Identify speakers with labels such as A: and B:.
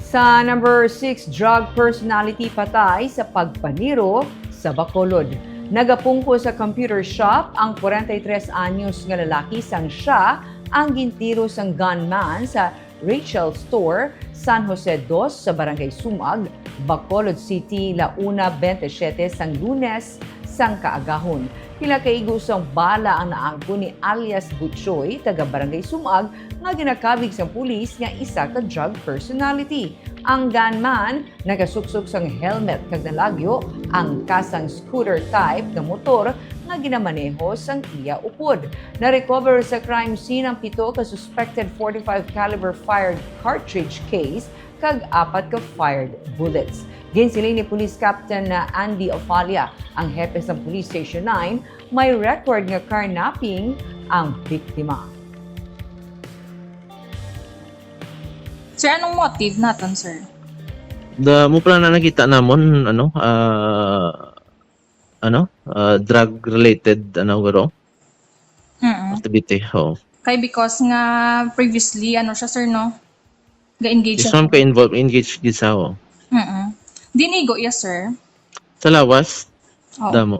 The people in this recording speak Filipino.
A: Sa number 6, drug personality patay sa pagpaniro sa Bacolod. Nagapungko sa computer shop ang 43 anyos nga lalaki sang siya ang gintiro sang gunman sa Rachel Store, San Jose 2 sa Barangay Sumag, Bacolod City, Launa 27 sang Lunes sang kaagahon. Pila kaigo sang bala ang naangko ni alias Butchoy, taga Barangay Sumag, nga ginakabig sang pulis nga isa ka drug personality. Ang gunman nagasuksok sang helmet kag nalagyo ang kasang scooter type nga motor nga ginamaneho sang iya upod. Na-recover sa crime scene ang 7 ka suspected 45 caliber fired cartridge case kag 4 ka fired bullets. Ginsiling ni Police Captain Andy Ofalia, ang hepe sa Police Station 9, may record nga carnapping ang biktima.
B: Sir, anong motive natin, sir?
C: Mo pala na nakita namon drug related garo activity.
B: Kay because nga previously siya, sir, no? Ga-engage
C: Isang ka involved engage gid sa
B: Dinigo, yes, sir.
C: sa lawas
B: Oo.
C: damo.